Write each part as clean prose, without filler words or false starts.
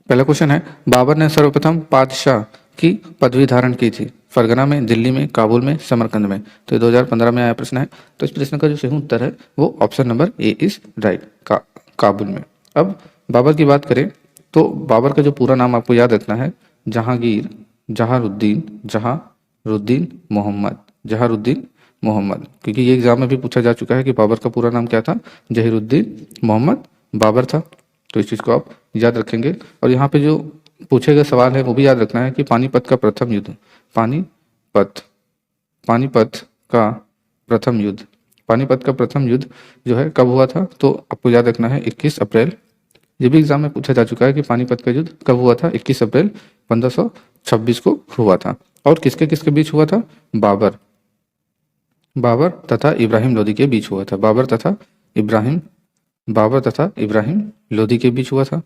पहला क्वेश्चन है, बाबर ने सर्वप्रथम पातशाह की पदवी धारण की थी? फरगना में, दिल्ली में, काबुल में, समरकंद में? तो ये 2015 में आया प्रश्न है। तो इस प्रश्न का जो सही उत्तर है वो option number A is right, Kabul में। अब बाबर की बात करें तो बाबर का जो पूरा नाम आपको याद रखना है, जहांगीर जहारुद्दीन मोहम्मद, जहारुद्दीन मोहम्मद, क्योंकि ये एग्जाम में भी पूछा जा चुका है कि बाबर का पूरा नाम क्या था, जहीरुद्दीन मोहम्मद बाबर था। तो इस चीज़ को आप याद रखेंगे। और यहाँ पे जो पूछे गए सवाल है वो भी याद रखना है कि पानीपत का प्रथम युद्ध, पानीपत का प्रथम युद्ध, पानीपत का प्रथम युद्ध जो है कब हुआ था? तो आपको याद रखना है 21 अप्रैल। ये भी एग्जाम में पूछा जा चुका है कि पानीपत का युद्ध कब हुआ था? 21 अप्रैल 1526 को हुआ था। और किसके किसके बीच हुआ था? बाबर तथा इब्राहिम लोदी के बीच हुआ था। बाबर तथा इब्राहिम लोदी के बीच हुआ था।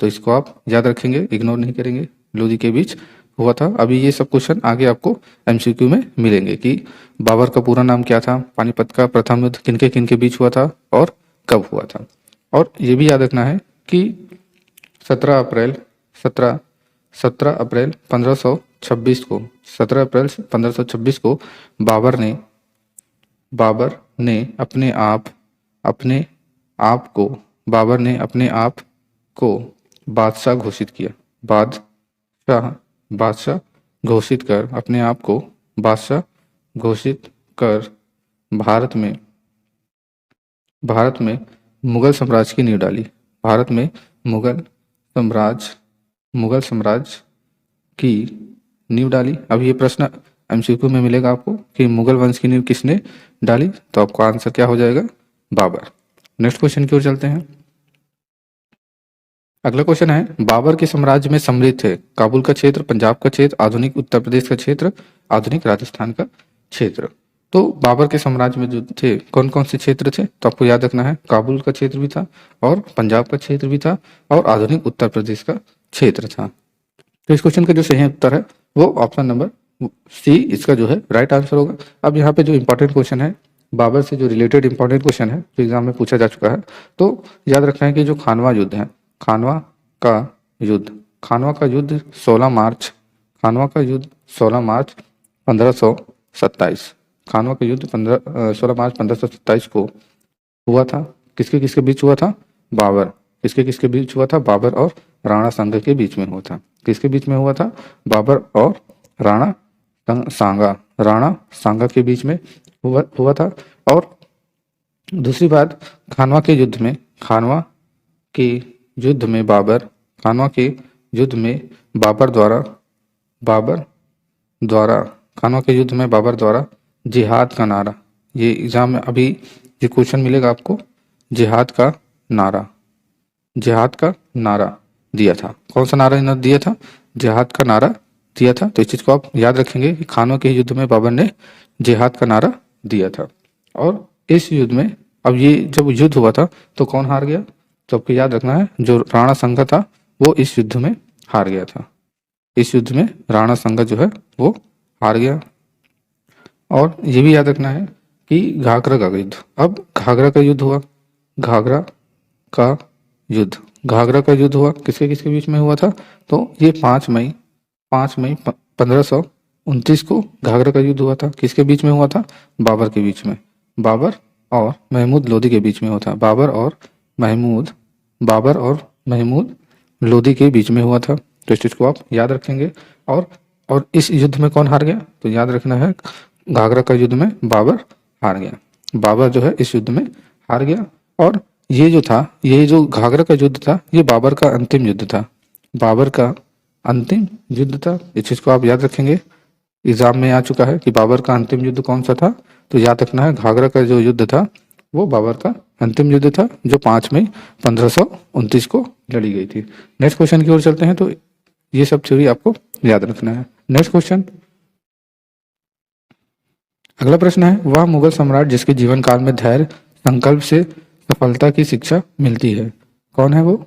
तो इसको आप याद रखेंगे, इग्नोर नहीं करेंगे। लोदी के बीच हुआ था। अभी ये सब क्वेश्चन आगे आपको एमसीक्यू में मिलेंगे कि बाबर का पूरा नाम क्या था, पानीपत का प्रथम युद्ध किनके किनके बीच हुआ था और कब हुआ था। और ये भी याद रखना है कि 17 अप्रैल 1526 को 17 अप्रैल 1526 को बाबर ने अपने आप को बादशाह घोषित किया। बादशाह घोषित कर अपने आप को बादशाह घोषित कर भारत में मुगल साम्राज्य की नींव डाली। भारत में मुगल साम्राज्य की नींव डाली। अब ये प्रश्न एमसीक्यू में मिलेगा आपको कि मुगल वंश की नींव किसने डाली? तो आपका आंसर क्या हो जाएगा? बाबर। नेक्स्ट क्वेश्चन की ओर चलते हैं। अगला क्वेश्चन है, बाबर के साम्राज्य में सम्मिलित थे काबुल का क्षेत्र, पंजाब का क्षेत्र, आधुनिक उत्तर प्रदेश का क्षेत्र, आधुनिक राजस्थान का क्षेत्र। तो बाबर के साम्राज्य में जो थे कौन कौन से क्षेत्र थे? तो आपको याद रखना है काबुल का क्षेत्र भी था और पंजाब का क्षेत्र भी था और आधुनिक उत्तर प्रदेश का क्षेत्र था। तो इस क्वेश्चन का जो सही उत्तर है वो ऑप्शन नंबर सी इसका जो है राइट आंसर होगा। अब यहाँ पे जो इंपॉर्टेंट क्वेश्चन है, बाबर से जो रिलेटेड इंपॉर्टेंट क्वेश्चन है जो एग्जाम में पूछा जा चुका है, तो याद रखना है कि जो खानवा युद्ध है, खानवा का युद्ध 16 मार्च 1527, खानवा का युद्ध 16 मार्च 1527 को हुआ था। किसके किसके बीच हुआ था? किसके किसके बीच हुआ था? बाबर और राणा सांगा के बीच में हुआ था। किसके बीच में हुआ था? बाबर और राणा सांगा के बीच में हुआ था। और दूसरी बात, खानवा के युद्ध में बाबर द्वारा जिहाद का नारा, ये एग्जाम में अभी ये क्वेश्चन मिलेगा आपको, जिहाद का नारा दिया था। कौन सा नारा इन्होंने दिया था? जिहाद का नारा दिया था। तो इस चीज को आप याद रखेंगे कि खानवा के युद्ध में बाबर ने जिहाद का नारा दिया था। और इस युद्ध में, अब ये जब युद्ध हुआ था तो कौन हार गया? तो आपको याद रखना है जो राणा सांगा था वो इस युद्ध में हार गया था। इस युद्ध में राणा सांगा जो है वो हार गया। और ये भी याद रखना है कि घाघरा का युद्ध, अब घाघरा का युद्ध हुआ, घाघरा का युद्ध हुआ किसके किसके बीच में हुआ था? तो ये 5 मई 1529 को घाघरा का युद्ध हुआ था। किसके बीच में हुआ था? बाबर के बीच में, बाबर और महमूद लोदी के बीच में हुआ था। बाबर और महमूद लोदी के बीच में हुआ था। तो इस चीज को आप याद रखेंगे। और इस युद्ध में कौन हार गया? तो याद रखना है घाघरा का युद्ध में बाबर हार गया। बाबर जो है इस युद्ध में हार गया। और ये जो घाघरा का युद्ध था ये बाबर का अंतिम युद्ध था। इस चीज को आप याद रखेंगे। एग्जाम में आ चुका है कि बाबर का अंतिम युद्ध कौन सा था? तो याद रखना है घाघरा का जो युद्ध था वो बाबर का अंतिम युद्ध था जो 5 मई 1529 को लड़ी गई थी। नेक्स्ट क्वेश्चन की ओर चलते हैं। तो ये सब थ्योरी आपको याद रखना है। नेक्स्ट क्वेश्चन, अगला प्रश्न है, वह मुगल सम्राट जिसके जीवन काल में धैर्य संकल्प से सफलता की शिक्षा मिलती है, कौन है वो?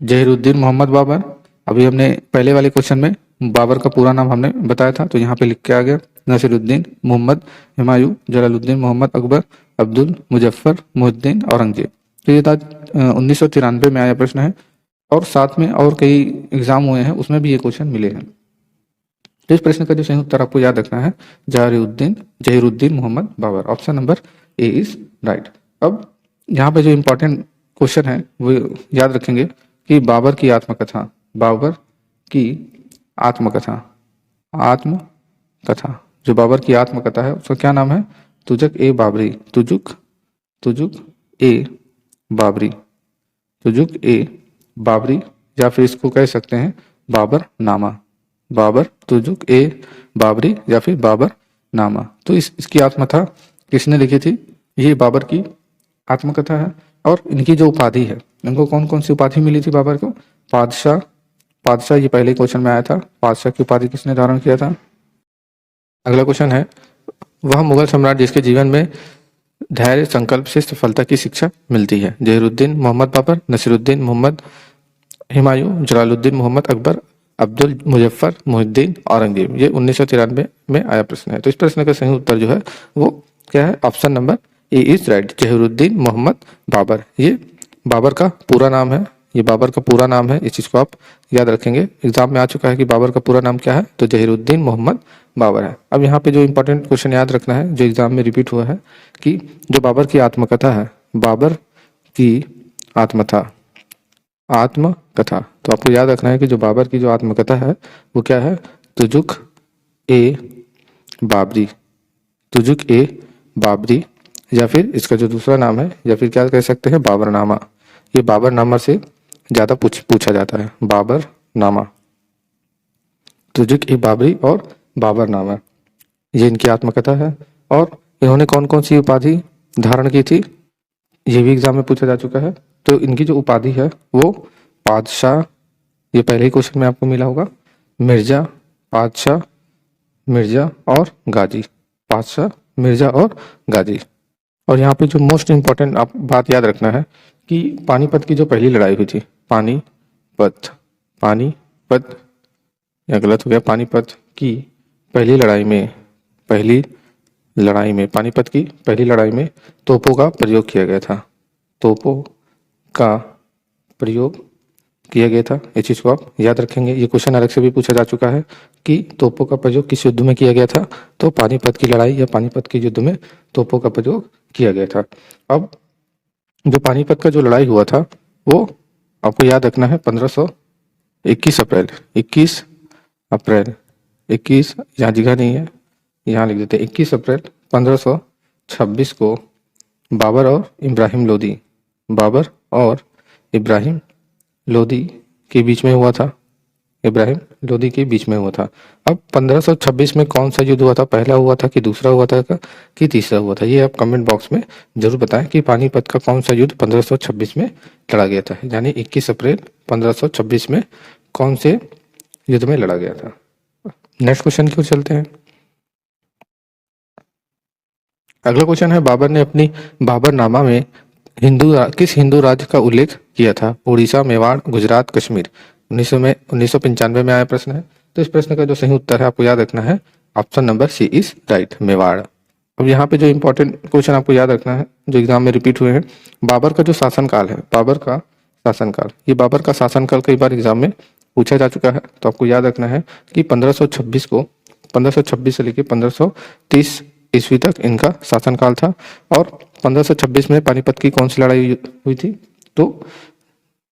जहीरुद्दीन मोहम्मद बाबर। अभी हमने पहले वाले क्वेश्चन में बाबर का पूरा नाम हमने बताया था, तो यहाँ पे लिख के आ गया, नसीरुद्दीन मोहम्मद हुमायूं, जलालुद्दीन मोहम्मद अकबर, अब्दुल मुजफ्फर, मुहिद्दीन औरंगजेब। तो ये था 1993 में आया प्रश्न है। और साथ में और कई एग्जाम हुए हैं, उसमें भी ये क्वेश्चन मिले हैं। तो इस प्रश्न का जो सही उत्तर आपको याद रखना है Zahiruddin Mohammad Babur. Option number A is right. अब यहाँ पे जो इम्पोर्टेंट क्वेश्चन है वो याद रखेंगे कि बाबर की आत्मकथा, बाबर की आत्मकथा, आत्मकथा, जो बाबर की आत्मकथा है उसका क्या नाम है? तुजुक ए बाबरी, तुजुक ए बाबरी, तुजुक ए बाबरी, या फिर इसको कह सकते हैं बाबर नामा, बाबर तुजुक ए बाबरी या फिर बाबर नामा। तो इसकी आत्मकथा किसने लिखी थी? ये बाबर की आत्मकथा है। और इनकी जो उपाधि है, इनको कौन कौन सी उपाधि मिली थी बाबर को? बादशाह, बादशाह ये पहले क्वेश्चन में आया था, बादशाह की उपाधि किसने धारण किया था? अगला क्वेश्चन है, वह मुगल सम्राट जिसके जीवन में धैर्य संकल्प से सफलता की शिक्षा मिलती है? जहीरुद्दीन मोहम्मद बाबर, नसीरुद्दीन मोहम्मद हुमायूं, जलालुद्दीन मोहम्मद अकबर, अब्दुल मुजफ्फर मुहिद्दीन औरंगजेब। ये 1993 में आया प्रश्न है। तो इस प्रश्न का सही उत्तर जो है वो क्या है? Option number A is right, Zahiruddin Mohammad Babur. ये बाबर का पूरा नाम है, ये बाबर का पूरा नाम है, इस चीज़ को आप याद रखेंगे। एग्जाम में आ चुका है कि बाबर का पूरा नाम क्या है, तो जहीरुद्दीन मोहम्मद बाबर है। अब यहाँ पे जो इंपॉर्टेंट क्वेश्चन याद रखना है, जो एग्जाम में रिपीट हुआ है, कि जो बाबर की आत्मकथा है, बाबर की आत्मकथा, आत्मकथा, तो आपको याद रखना है कि जो बाबर की जो आत्मकथा है वो क्या है? तुजुक ए बाबरी, तुजुक ए बाबरी, या फिर इसका जो दूसरा नाम है, या फिर क्या कह सकते हैं? बाबरनामा। ये बाबरनामा से ज़्यादा पूछा जाता है, बाबरनामा, तुजुक ए बाबरी और बाबरनामा, ये इनकी आत्मकथा है। और इन्होंने कौन कौन सी उपाधि धारण की थी, ये भी एग्जाम में पूछा जा चुका है। तो इनकी जो उपाधि है वो बादशाह, ये पहले ही क्वेश्चन में आपको मिला होगा, मिर्जा, बादशाह, मिर्जा और गाजी, बादशाह, मिर्जा और गाजी। और यहाँ पे जो मोस्ट इम्पोर्टेंट आप बात याद रखना है कि पानीपत की जो पहली लड़ाई हुई थी, पानीपत, पानीपत, या गलत हो गया, पानीपत की पहली लड़ाई में, पहली लड़ाई में, पानीपत की पहली लड़ाई में तोपों का प्रयोग किया गया था, तोपों का प्रयोग किया गया था। इस चीज़ को आप याद रखेंगे। ये क्वेश्चन अलग से भी पूछा जा चुका है कि तोपों का प्रयोग किस युद्ध में किया गया था, तो पानीपत की लड़ाई या पानीपत के युद्ध में तोपों का प्रयोग किया गया था। अब जो पानीपत का जो लड़ाई हुआ था वो आपको याद रखना है 1521 अप्रैल, 21 अप्रैल, 21, यहाँ जगह नहीं है, यहाँ लिख देते हैं 21 अप्रैल 1526 को बाबर और इब्राहिम लोदी, बाबर और इब्राहिम लोदी के बीच में हुआ था, इब्राहिम लोदी के बीच में हुआ था। अब 1526 में कौन सा युद्ध हुआ था? पहला हुआ था कि दूसरा हुआ था कि तीसरा हुआ था? ये आप कमेंट बॉक्स में जरूर बताएं कि पानीपत का कौन सा युद्ध 1526 में लड़ा गया था, यानी 21 अप्रैल 1526 में कौन से युद्ध में लड़ा गया था। नेक्स्ट क्वेश्चन की ओर चलते हैं। अगला क्वेश्चन है, बाबर ने अपनी बाबरनामा में किस हिंदू राज्य का उल्लेख किया था? उड़ीसा, मेवाड़, गुजरात, कश्मीर। 1995 में आया प्रश्न है। तो इस प्रश्न का जो सही उत्तर है आपको याद रखना है, option number C is right, Mewar. अब यहाँ पे जो इंपॉर्टेंट क्वेश्चन आपको याद रखना है, जो एग्जाम में रिपीट हुए हैं, बाबर का जो शासनकाल है, बाबर का शासनकाल, ये बाबर का शासनकाल कई बार एग्जाम में पूछा जा चुका है। तो आपको याद रखना है कि 1526 से लेकर 1530 ईस्वी तक इनका शासनकाल था। और 1526 में पानीपत की कौन सी लड़ाई हुई थी, तो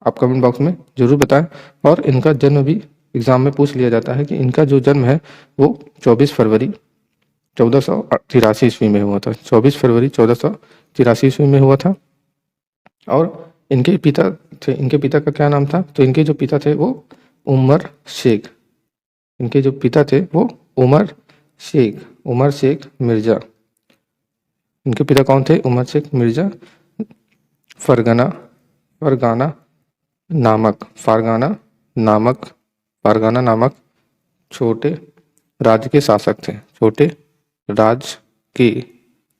आप कमेंट बॉक्स में जरूर बताएं। और इनका जन्म भी एग्जाम में पूछ लिया जाता है कि इनका जो जन्म है वो 24 फरवरी 1483 ईस्वी में हुआ था, 24 फरवरी 1483 ईस्वी में हुआ था। और इनके पिता थे, इनके पिता का क्या नाम था? तो इनके जो पिता थे वो उमर शेख, इनके जो पिता थे वो उमर शेख मिर्जा। इनके पिता कौन थे? उमर शेख मिर्जा। फरगाना नामक छोटे राज्य के शासक थे, छोटे राज्य के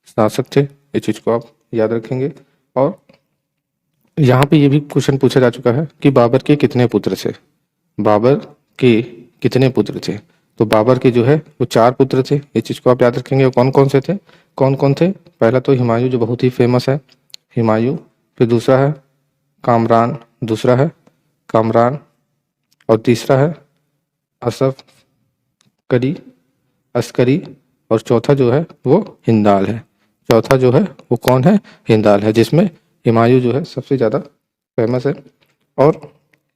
शासक थे। इस चीज को आप याद रखेंगे। और यहाँ पे ये भी क्वेश्चन पूछा जा चुका है कि बाबर के कितने पुत्र थे, बाबर के कितने पुत्र थे? तो बाबर के जो है वो 4 पुत्र थे। इस चीज को आप याद रखेंगे। कौन कौन से थे? कौन कौन थे? पहला तो हुमायूं, जो बहुत ही फेमस है, हुमायूं। फिर दूसरा है कामरान, दूसरा है कामरान, और तीसरा है असफ करी अस्करी, और चौथा जो है वो हिंदाल है। चौथा जो है वो कौन है? हिंदाल है, जिसमें हुमायूं जो है सबसे ज़्यादा फेमस है। और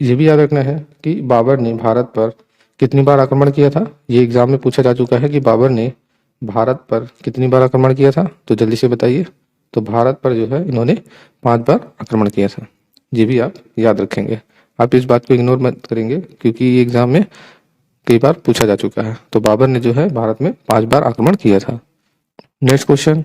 ये भी याद रखना है कि बाबर ने भारत पर कितनी बार आक्रमण किया था। ये एग्जाम में पूछा जा चुका है कि बाबर ने भारत पर कितनी बार आक्रमण किया था, तो जल्दी से बताइए। तो भारत पर जो है इन्होंने 5 बार आक्रमण किया था। ये भी आप याद रखेंगे। आप इस बात को इग्नोर मत करेंगे क्योंकि ये एग्जाम में कई बार पूछा जा चुका है। तो बाबर ने जो है भारत में 5 बार आक्रमण किया था। नेक्स्ट क्वेश्चन,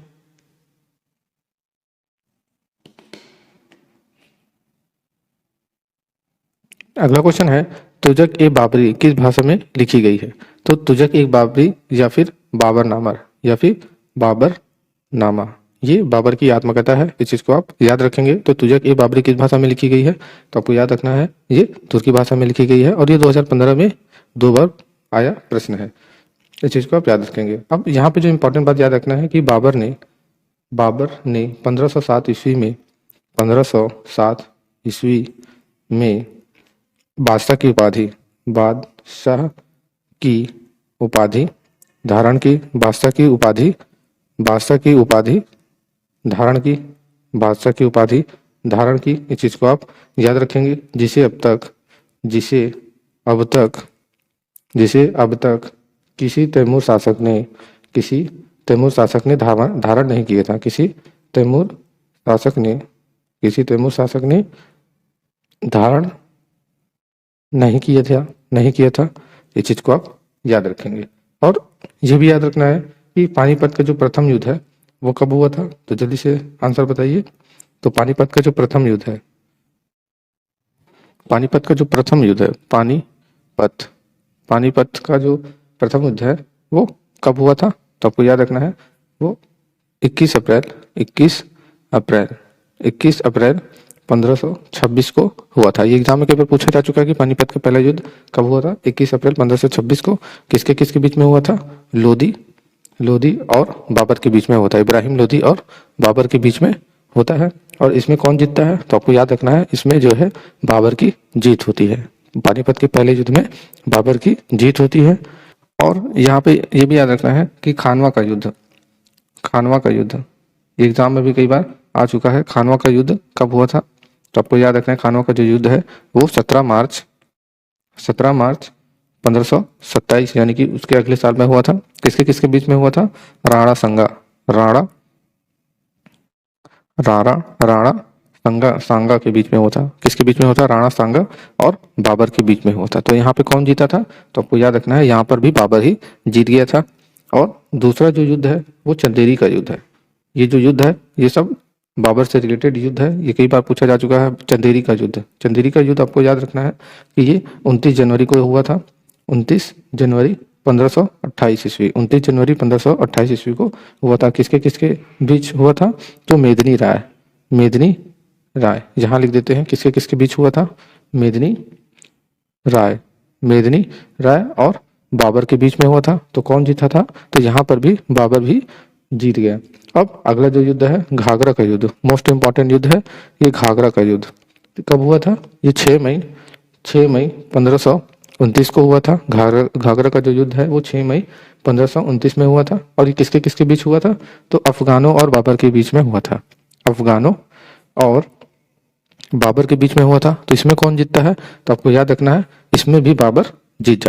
अगला क्वेश्चन है तुजक ए बाबरी किस भाषा में लिखी गई है? तो तुजक एक बाबरी या फिर बाबरनामा या फिर बाबरनामा, ये बाबर की आत्मकथा है। इस चीज को आप याद रखेंगे। तो तुजक ए बाबरी किस भाषा में लिखी गई है? तो आपको याद रखना है ये तुर्की भाषा में लिखी गई है, और ये 2015 में 2 बार आया प्रश्न है। इस चीज को आप याद रखेंगे। अब यहाँ पे जो इंपॉर्टेंट बात याद रखना है कि बाबर ने 1507 ईस्वी में 1507 ईस्वी में बादशाह की उपाधि बादशाह की उपाधि धारण की बादशाह की उपाधि बादशाह की उपाधि धारण की बादशाह की उपाधि धारण की। इस चीज को आप याद रखेंगे, जिसे अब तक किसी तैमूर शासक ने धारण नहीं किया था। किसी तैमूर शासक ने धारण नहीं किया था। इस चीज को आप याद रखेंगे। और ये भी याद रखना है कि पानीपत का जो प्रथम युद्ध है वो कब हुआ था? तो जल्दी से आंसर बताइए। तो पानीपत का जो प्रथम युद्ध है पानीपत का जो प्रथम युद्ध है वो कब हुआ था? तो आपको याद रखना है वो 21 अप्रैल 1526 को हुआ था। ये एग्जाम में कई बार पूछा जा चुका है कि पानीपत का पहला युद्ध कब हुआ था? 21 अप्रैल 1526 को। किसके बीच में हुआ था? लोधी और बाबर के बीच में होता है। इब्राहिम लोधी और बाबर के बीच में होता है। और इसमें कौन जीतता है? तो आपको याद रखना है इसमें जो है बाबर की जीत होती है। पानीपत के पहले युद्ध में बाबर की जीत होती है। और यहाँ पे ये भी याद रखना है कि खानवा का युद्ध एग्जाम में भी कई बार आ चुका है। खानवा का युद्ध कब हुआ था? तो आपको याद रखना है खानवा का जो युद्ध है वो 17 मार्च 1527 यानी कि उसके अगले साल में हुआ था। किसके बीच में हुआ था? राणा सांगा के बीच में हुआ था। किसके बीच में हुआ था? राणा सांगा और बाबर के बीच में हुआ था। तो यहाँ पे कौन जीता था? तो आपको याद रखना है यहाँ पर भी बाबर ही जीत गया था। और दूसरा जो युद्ध है वो चंदेरी का युद्ध है। ये जो युद्ध है ये सब बाबर से रिलेटेड युद्ध है। ये कई बार पूछा जा चुका है। चंदेरी का युद्ध आपको याद रखना है कि ये 29 जनवरी को हुआ था। 29 जनवरी 1528 ईस्वी को हुआ था। किसके बीच हुआ था? तो मेदिनी राय यहाँ लिख देते हैं। किसके बीच हुआ था? मेदिनी राय और बाबर के बीच में हुआ था। तो कौन जीता था? तो यहाँ पर भी बाबर भी जीत गया। अब अगला जो युद्ध है घाघरा का युद्ध, मोस्ट इंपॉर्टेंट युद्ध है ये घाघरा का युद्ध। कब हुआ था? ये 6 मई 1529 को हुआ था। घाघरा का जो युद्ध है वो 6 मई 1529 में हुआ था। और ये किसके बीच हुआ था? तो अफगानों और बाबर के बीच में हुआ था। तो इसमें कौन जीतता है? तो आपको याद रखना है इसमें भी बाबर जीत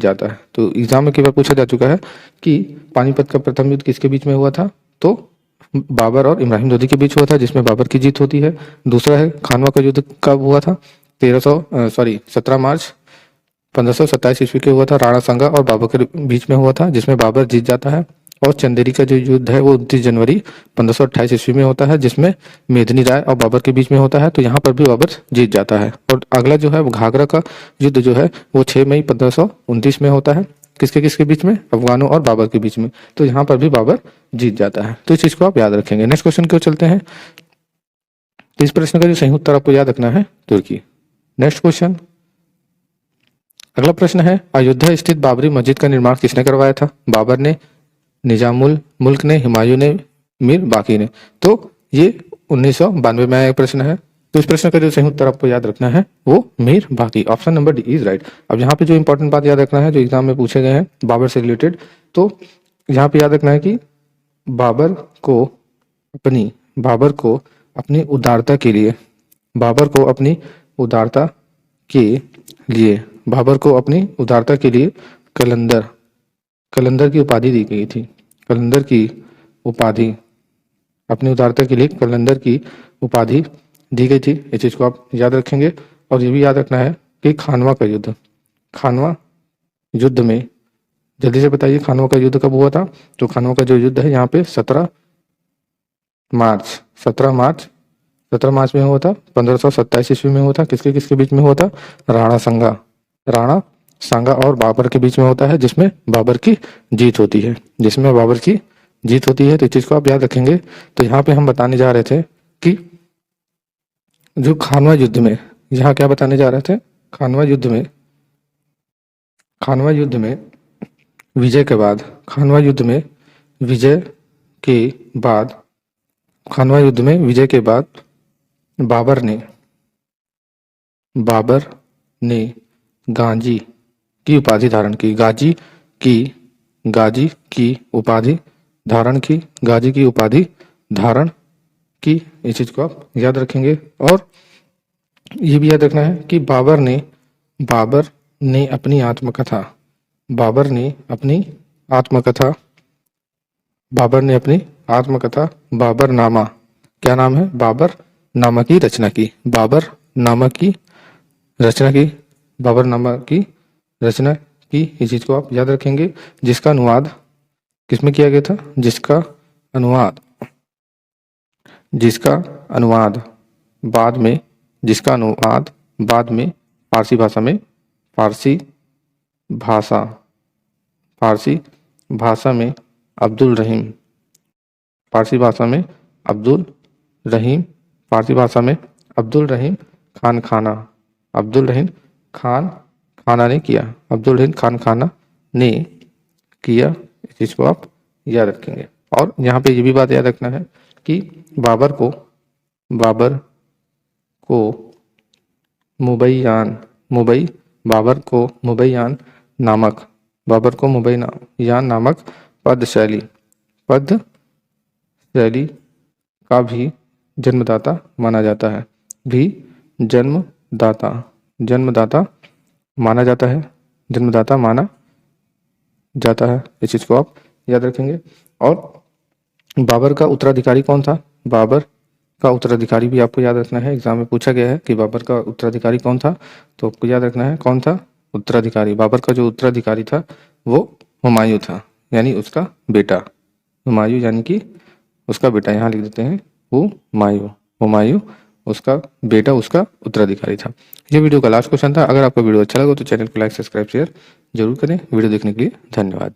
जाता है। तो एग्जाम में कई बार पूछा जा चुका है कि पानीपत का प्रथम युद्ध किसके बीच में हुआ था? तो बाबर और इब्राहिम लोधी के बीच हुआ था, जिसमें बाबर की जीत होती है। दूसरा है खानवा का युद्ध कब हुआ था? 17 मार्च 1527 ईस्वी के हुआ था। राणा सांगा और बाबर के बीच में हुआ था, जिसमें बाबर जीत जाता है। और चंदेरी का जो युद्ध है वो 29 जनवरी 1528 ईस्वी में होता है, जिसमें मेदिनी राय और बाबर के बीच में होता है। तो यहाँ पर भी बाबर जीत जाता है। और अगला जो है वो घाघरा का युद्ध जो है वो 6 मई 1529 में होता है। किसके बीच में? अफगानों और बाबर के बीच में। तो यहाँ पर भी बाबर जीत जाता है। तो इस चीज को आप याद रखेंगे। नेक्स्ट क्वेश्चन क्यों चलते हैं। तो इस प्रश्न का जो सही उत्तर आपको याद रखना है तुर्की। नेक्स्ट क्वेश्चन, अगला प्रश्न है अयोध्या स्थित बाबरी मस्जिद का निर्माण किसने करवाया था? बाबर ने, निजामुल मुल्क ने, हुमायूं ने, मीर बाकी ने। तो ये 1992 में आया प्रश्न है। तो इस प्रश्न का जो सही उत्तर आपको याद रखना है वो मीर बाकी, option number D is right. अब यहाँ पे जो इंपॉर्टेंट बात याद रखना है जो एग्जाम में पूछे गए हैं बाबर से रिलेटेड, तो यहाँ पे याद रखना है कि बाबर को बाबर को अपनी उदारता के लिए बाबर को अपनी उदारता के लिए बाबर को अपनी उदारता के लिए कलंदर कलंदर की उपाधि दी गई थी। कलंदर की उपाधि अपनी उदारता के लिए कलंदर की उपाधि दी गई थी। इस चीज को आप याद रखेंगे। और ये भी याद रखना है कि खानवा युद्ध में, जल्दी से बताइए खानवा का युद्ध कब हुआ था। तो खानवा का जो युद्ध है यहाँ पे 17 मार्च में हुआ था। 1527 ईस्वी में हुआ था। किसके किसके बीच में हुआ था? राणा सांगा और बाबर के बीच में होता है, जिसमें बाबर की जीत होती है। तो इस चीज को आप याद रखेंगे। तो यहाँ पे हम बताने जा रहे थे कि जो खानवा युद्ध में, यहाँ क्या बताने जा रहे थे? खानवा युद्ध में विजय के बाद बाबर ने गाजी की उपाधि धारण की। गाजी की उपाधि धारण की। इस चीज को आप याद रखेंगे। और ये भी याद रखना है कि बाबर ने अपनी आत्मकथा बाबरनामा, क्या नाम है? बाबरनामा की रचना की। इस चीज को आप याद रखेंगे, जिसका अनुवाद किसमें किया गया था? जिसका अनुवाद बाद में फारसी भाषा में अब्दुल रहीम खाना ने किया। इस चीज को आप याद रखेंगे। और यहाँ पे ये भी बात याद रखना है कि बाबर को मुबैयान नामक पद शैली का भी जन्मदाता माना जाता है। जन्मदाता माना जाता है। इस चीज को आप याद रखेंगे। और बाबर का उत्तराधिकारी कौन था? बाबर का उत्तराधिकारी भी आपको याद रखना है। एग्जाम में पूछा गया है कि बाबर का उत्तराधिकारी कौन था, तो आपको याद रखना है कौन था उत्तराधिकारी। बाबर का जो उत्तराधिकारी था वो हुमायूं था, यानी उसका बेटा। हुमायूं यानी कि उसका बेटा, यहाँ लिख देते हैं हुमायूं उसका बेटा, उसका उत्तराधिकारी था। ये वीडियो का लास्ट क्वेश्चन था। अगर आपको वीडियो अच्छा लगा तो चैनल को लाइक, सब्सक्राइब, शेयर जरूर करें। वीडियो देखने के लिए धन्यवाद।